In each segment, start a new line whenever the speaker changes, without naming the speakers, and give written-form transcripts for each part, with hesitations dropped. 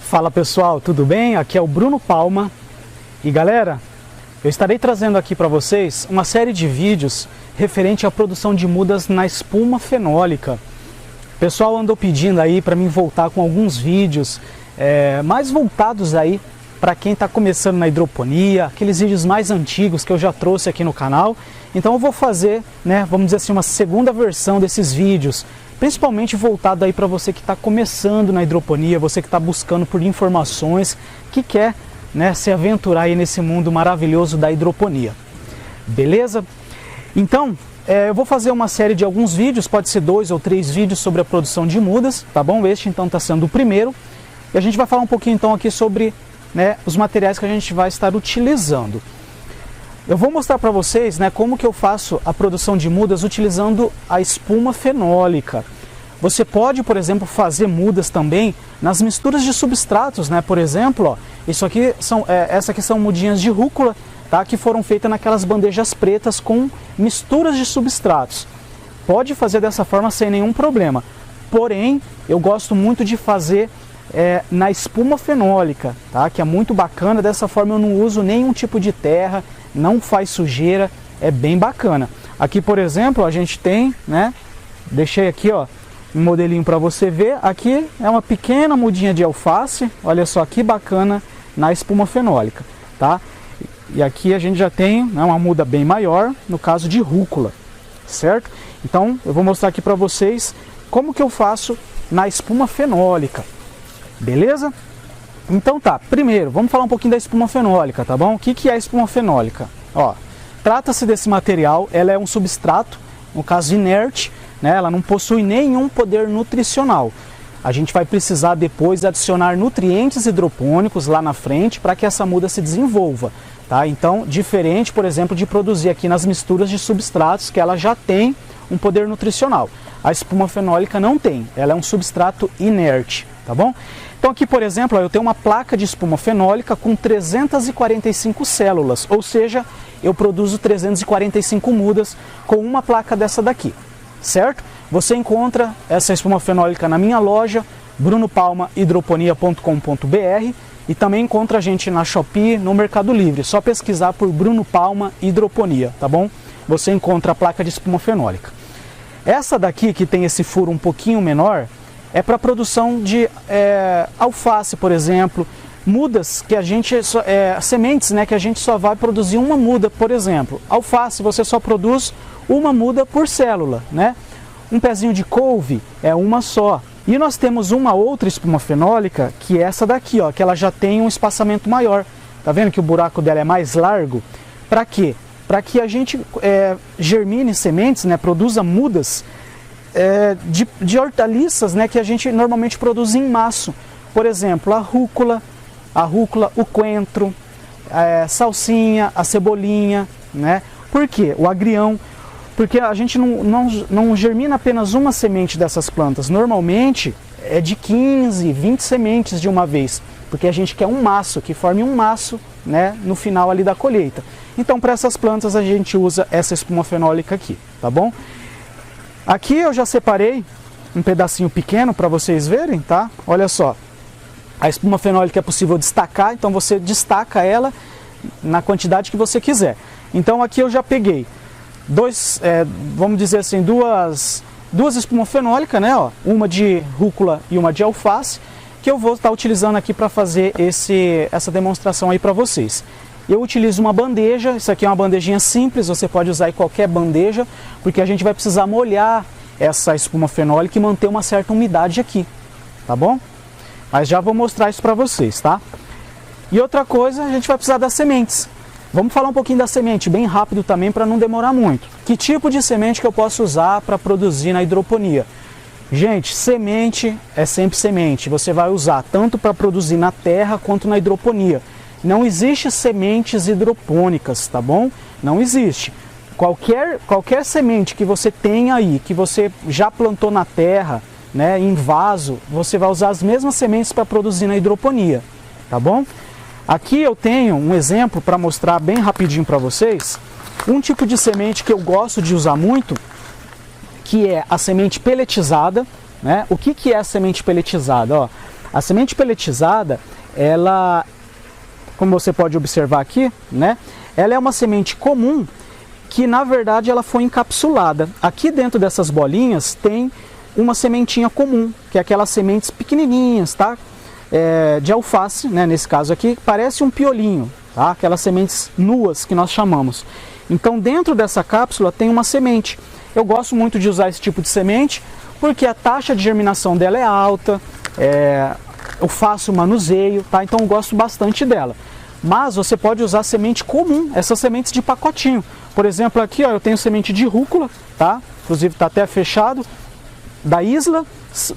Fala pessoal, tudo bem? Aqui é o Bruno Palma e galera, eu estarei trazendo aqui para vocês uma série de vídeos referente à produção de mudas na espuma fenólica. O pessoal andou pedindo aí para mim voltar com alguns vídeos mais voltados aí para quem está começando na hidroponia, aqueles vídeos mais antigos que eu já trouxe aqui no canal. Então eu vou fazer, vamos dizer assim, uma segunda versão desses vídeos, principalmente voltado aí para você que está começando na hidroponia, você que está buscando por informações, que quer se aventurar aí nesse mundo maravilhoso da hidroponia. Beleza? Então, eu vou fazer uma série de alguns vídeos, pode ser 2 ou 3 vídeos sobre a produção de mudas, tá bom? Este então está sendo o primeiro. E a gente vai falar um pouquinho então aqui sobre os materiais que a gente vai estar utilizando. Eu vou mostrar para vocês como que eu faço a produção de mudas utilizando a espuma fenólica. Você pode, por exemplo, fazer mudas também nas misturas de substratos, Por exemplo, ó, essa aqui são mudinhas de rúcula, tá? Que foram feitas naquelas bandejas pretas com misturas de substratos. Pode fazer dessa forma sem nenhum problema. Porém, eu gosto muito de fazer na espuma fenólica, tá? Que é muito bacana. Dessa forma eu não uso nenhum tipo de terra, não faz sujeira, é bem bacana. Aqui, por exemplo, a gente tem, deixei aqui, ó, um modelinho para você ver. Aqui é uma pequena mudinha de alface, olha só que bacana, na espuma fenólica, tá? E aqui a gente já tem uma muda bem maior, no caso de rúcula, certo? Então eu vou mostrar aqui para vocês como que eu faço na espuma fenólica, beleza? Então tá, primeiro vamos falar um pouquinho da espuma fenólica, tá bom? O que é a espuma fenólica? Ó, trata-se desse material, ela é um substrato, no caso inerte, ela não possui nenhum poder nutricional. A gente vai precisar depois adicionar nutrientes hidropônicos lá na frente para que essa muda se desenvolva, tá? Então, diferente, por exemplo, de produzir aqui nas misturas de substratos, que ela já tem um poder nutricional. A espuma fenólica não tem, ela é um substrato inerte, tá bom? Então aqui, por exemplo, eu tenho uma placa de espuma fenólica com 345 células, ou seja, eu produzo 345 mudas com uma placa dessa daqui, certo? Você encontra essa espuma fenólica na minha loja, brunopalmahidroponia.com.br, e também encontra a gente na Shopee, no Mercado Livre. Só pesquisar por Bruno Palma Hidroponia, tá bom? Você encontra a placa de espuma fenólica. Essa daqui, que tem esse furo um pouquinho menor, é para produção de alface, por exemplo, mudas que a gente, sementes, que a gente só vai produzir uma muda, por exemplo. Alface você só produz uma muda por célula, Um pezinho de couve é uma só. E nós temos uma outra espuma fenólica, que é essa daqui, ó, que ela já tem um espaçamento maior. Tá vendo que o buraco dela é mais largo? Para quê? Para que a gente germine sementes, produza mudas de hortaliças, que a gente normalmente produz em maço. Por exemplo, a rúcula, o coentro, a salsinha, a cebolinha, Por quê? O agrião. Porque a gente não germina apenas uma semente dessas plantas. Normalmente é de 15, 20 sementes de uma vez. Porque a gente quer um maço, que forme um maço, no final ali da colheita. Então, para essas plantas a gente usa essa espuma fenólica aqui, tá bom? Aqui eu já separei um pedacinho pequeno para vocês verem, tá? Olha só, a espuma fenólica é possível destacar, então você destaca ela na quantidade que você quiser. Então aqui eu já peguei vamos dizer assim, duas espumas fenólicas, Uma de rúcula e uma de alface, que eu vou estar utilizando aqui para fazer essa demonstração aí para vocês. Eu utilizo uma bandeja, isso aqui é uma bandejinha simples, você pode usar em qualquer bandeja, porque a gente vai precisar molhar essa espuma fenólica e manter uma certa umidade aqui, tá bom? Mas já vou mostrar isso para vocês, tá? E outra coisa, a gente vai precisar das sementes. Vamos falar um pouquinho da semente, bem rápido também, para não demorar muito. Que tipo de semente que eu posso usar para produzir na hidroponia? Gente, semente é sempre semente, você vai usar tanto para produzir na terra quanto na hidroponia. Não existe sementes hidropônicas, tá bom? Não existe. Qualquer semente que você tenha aí, que você já plantou na terra, em vaso, você vai usar as mesmas sementes para produzir na hidroponia, tá bom? Aqui eu tenho um exemplo para mostrar bem rapidinho para vocês. Um tipo de semente que eu gosto de usar muito, que é a semente peletizada, O que é a semente peletizada? A semente peletizada, ela, como você pode observar aqui, né, ela é uma semente comum que na verdade ela foi encapsulada. Aqui dentro dessas bolinhas tem uma sementinha comum, que é aquelas sementes pequenininhas, tá? De alface, né, nesse caso aqui, parece um piolinho, tá? Aquelas sementes nuas que nós chamamos. Então dentro dessa cápsula tem uma semente. Eu gosto muito de usar esse tipo de semente porque a taxa de germinação dela é alta, eu faço manuseio, tá? Então eu gosto bastante dela. Mas você pode usar semente comum, essas sementes de pacotinho. Por exemplo, aqui ó, eu tenho semente de rúcula, tá? Inclusive está até fechado, da Isla.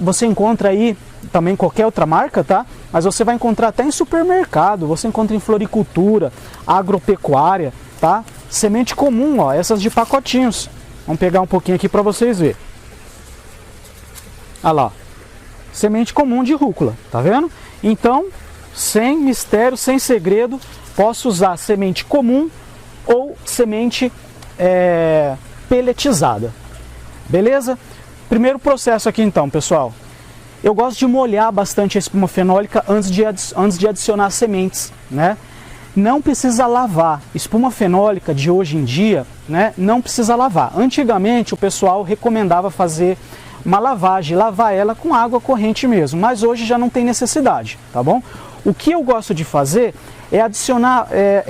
Você encontra aí também qualquer outra marca, tá? Mas você vai encontrar até em supermercado, você encontra em floricultura, agropecuária, tá? Semente comum, ó, essas de pacotinhos. Vamos pegar um pouquinho aqui para vocês verem. Olha lá, semente comum de rúcula, tá vendo? Então, sem mistério, sem segredo, posso usar semente comum ou semente peletizada. Beleza? Primeiro processo aqui então, pessoal. Eu gosto de molhar bastante a espuma fenólica antes de adicionar sementes, né? Não precisa lavar. Espuma fenólica de hoje em dia, né, não precisa lavar. Antigamente o pessoal recomendava fazer uma lavagem, lavar ela com água corrente mesmo, mas hoje já não tem necessidade, tá bom? O que eu gosto de fazer é adicionar,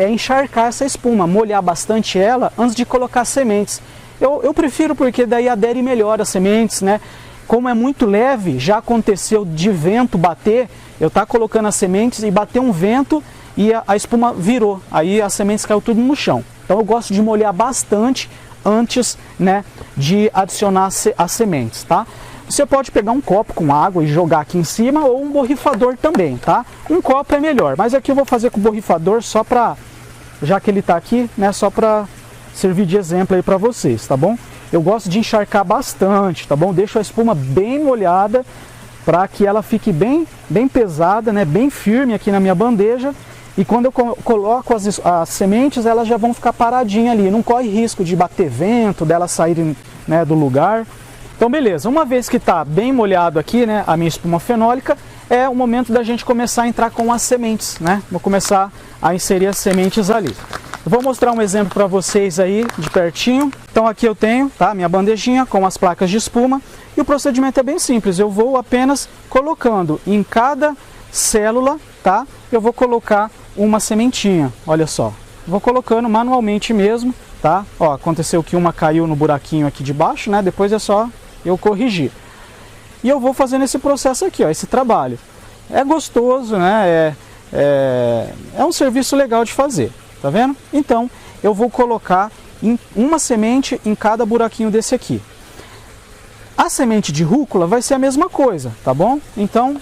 encharcar essa espuma, molhar bastante ela antes de colocar sementes. Eu prefiro porque daí adere melhor as sementes, né? Como é muito leve, já aconteceu de vento bater, eu tá colocando as sementes e bater um vento e a espuma virou, aí as sementes caiu tudo no chão. Então eu gosto de molhar bastante antes, né, de adicionar as sementes, tá? Você pode pegar um copo com água e jogar aqui em cima ou um borrifador também, tá? Um copo é melhor, mas aqui eu vou fazer com o borrifador só para, já que ele tá aqui, né, só para servir de exemplo aí para vocês, tá bom? Eu gosto de encharcar bastante, tá bom? Deixo a espuma bem molhada para que ela fique bem pesada, né, bem firme aqui na minha bandeja. E quando eu coloco as sementes, elas já vão ficar paradinhas ali. Não corre risco de bater vento, delas saírem, né, do lugar. Então beleza, uma vez que está bem molhado aqui, né, a minha espuma fenólica, é o momento da gente começar a entrar com as sementes, né? Vou começar a inserir as sementes ali. Eu vou mostrar um exemplo para vocês aí de pertinho. Então aqui eu tenho, tá, minha bandejinha com as placas de espuma. E o procedimento é bem simples, eu vou apenas colocando em cada célula, tá? Eu vou colocar uma sementinha, olha só. Vou colocando manualmente mesmo, tá? Ó, aconteceu que uma caiu no buraquinho aqui de baixo, né? Depois é só eu corrigir. E eu vou fazendo esse processo aqui, ó, esse trabalho. É gostoso, né? É um serviço legal de fazer, tá vendo? Então, eu vou colocar uma semente em cada buraquinho desse aqui. A semente de rúcula vai ser a mesma coisa, tá bom? Então,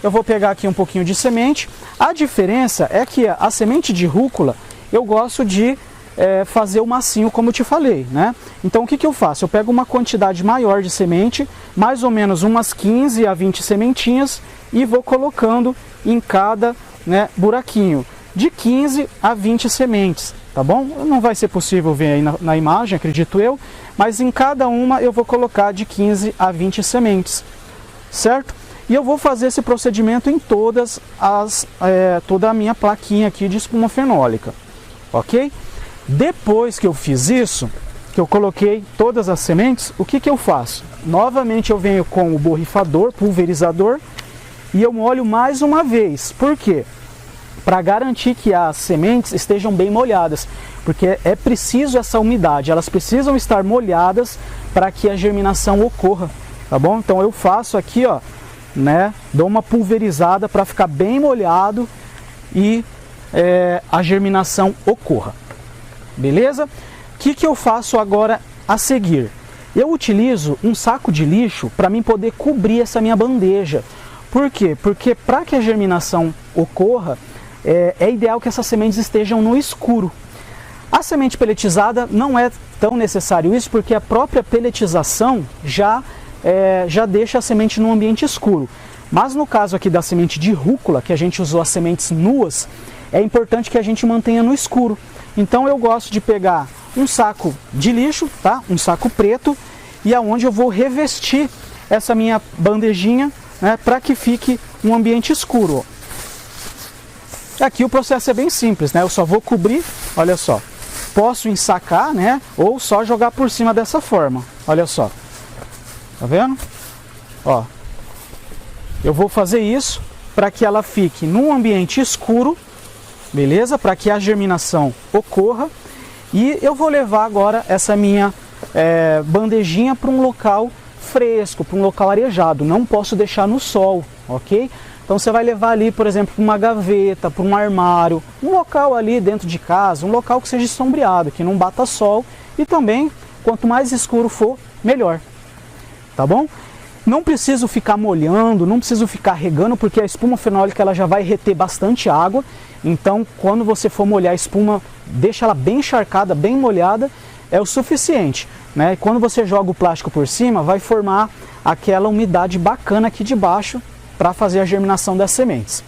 eu vou pegar aqui um pouquinho de semente. A diferença é que a semente de rúcula, eu gosto de fazer o massinho, como eu te falei, né? Então, o que eu faço? Eu pego uma quantidade maior de semente, mais ou menos umas 15 a 20 sementinhas, e vou colocando em cada, né, buraquinho, de 15 a 20 sementes, tá bom? Não vai ser possível ver aí na imagem, acredito eu, mas em cada uma eu vou colocar de 15 a 20 sementes, certo? E eu vou fazer esse procedimento em toda a minha plaquinha aqui de espuma fenólica, ok? Depois que eu fiz isso, que eu coloquei todas as sementes, o que eu faço? Novamente eu venho com o borrifador, pulverizador, e eu molho mais uma vez. Por quê? Para garantir que as sementes estejam bem molhadas, porque é preciso essa umidade, elas precisam estar molhadas para que a germinação ocorra, tá bom? Então eu faço aqui, ó, né, dou uma pulverizada para ficar bem molhado e a germinação ocorra. Beleza? O que eu faço agora a seguir? Eu utilizo um saco de lixo para mim poder cobrir essa minha bandeja. Por quê? Porque para que a germinação ocorra, é ideal que essas sementes estejam no escuro. A semente peletizada não é tão necessário isso, porque a própria peletização já deixa a semente num ambiente escuro. Mas no caso aqui da semente de rúcula, que a gente usou as sementes nuas, é importante que a gente mantenha no escuro. Então eu gosto de pegar um saco de lixo, tá? Um saco preto, e aonde eu vou revestir essa minha bandejinha, né, para que fique um ambiente escuro. Aqui o processo é bem simples, né? Eu só vou cobrir, olha só. Posso ensacar, né? Ou só jogar por cima dessa forma. Olha só. Tá vendo? Ó. Eu vou fazer isso para que ela fique num ambiente escuro, beleza? Para que a germinação ocorra. E eu vou levar agora essa minha bandejinha para um local fresco, para um local arejado. Não posso deixar no sol, ok? Então você vai levar ali, por exemplo, para uma gaveta, para um armário, um local ali dentro de casa, um local que seja sombreado, que não bata sol. E também, quanto mais escuro for, melhor. Tá bom? Não preciso ficar molhando, não preciso ficar regando, porque a espuma fenólica ela já vai reter bastante água. Então, quando você for molhar a espuma, deixa ela bem encharcada, bem molhada, é o suficiente, né? E quando você joga o plástico por cima, vai formar aquela umidade bacana aqui de baixo para fazer a germinação das sementes.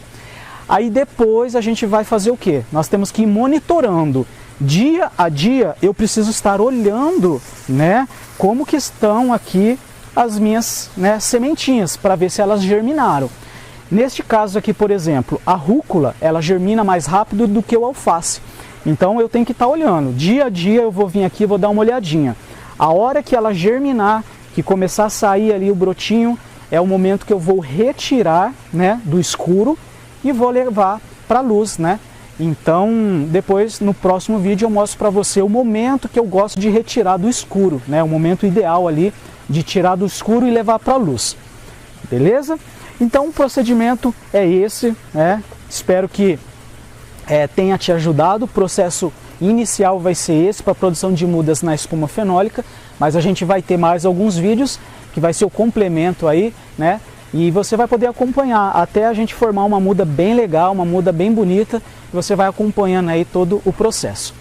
Aí depois a gente vai fazer o quê? Nós temos que ir monitorando. Dia a dia eu preciso estar olhando, né, como que estão aqui as minhas, né, sementinhas, para ver se elas germinaram. Neste caso aqui, por exemplo, a rúcula, ela germina mais rápido do que o alface. Então eu tenho que estar olhando. Dia a dia eu vou vir aqui e vou dar uma olhadinha. A hora que ela germinar, que começar a sair ali o brotinho, é o momento que eu vou retirar, né, do escuro e vou levar para a luz, né? Então, depois, no próximo vídeo, eu mostro para você o momento que eu gosto de retirar do escuro, né? O momento ideal ali de tirar do escuro e levar para a luz. Beleza? Então, o procedimento é esse, né? Espero que tenha te ajudado. O processo inicial vai ser esse, para a produção de mudas na espuma fenólica, mas a gente vai ter mais alguns vídeos que vai ser o complemento aí, né? E você vai poder acompanhar até a gente formar uma muda bem legal, uma muda bem bonita, e você vai acompanhando aí todo o processo.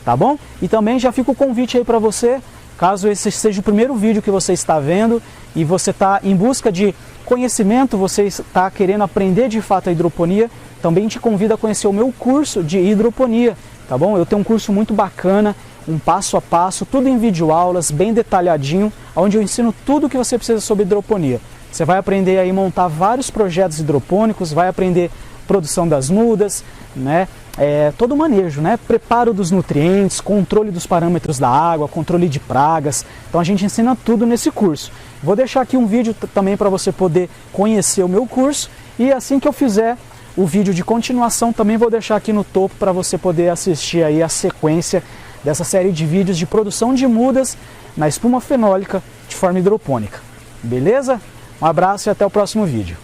Tá bom? E também já fica o convite aí para você, caso esse seja o primeiro vídeo que você está vendo e você está em busca de conhecimento, você está querendo aprender de fato a hidroponia, também te convido a conhecer o meu curso de hidroponia, tá bom? Eu tenho um curso muito bacana, um passo a passo, tudo em videoaulas, bem detalhadinho, onde eu ensino tudo o que você precisa sobre hidroponia. Você vai aprender aí a montar vários projetos hidropônicos, vai aprender produção das mudas, né? Todo o manejo, né? Preparo dos nutrientes, controle dos parâmetros da água, controle de pragas. Então a gente ensina tudo nesse curso. Vou deixar aqui um vídeo também para você poder conhecer o meu curso, e assim que eu fizer o vídeo de continuação também vou deixar aqui no topo para você poder assistir aí a sequência dessa série de vídeos de produção de mudas na espuma fenólica de forma hidropônica. Beleza? Um abraço e até o próximo vídeo.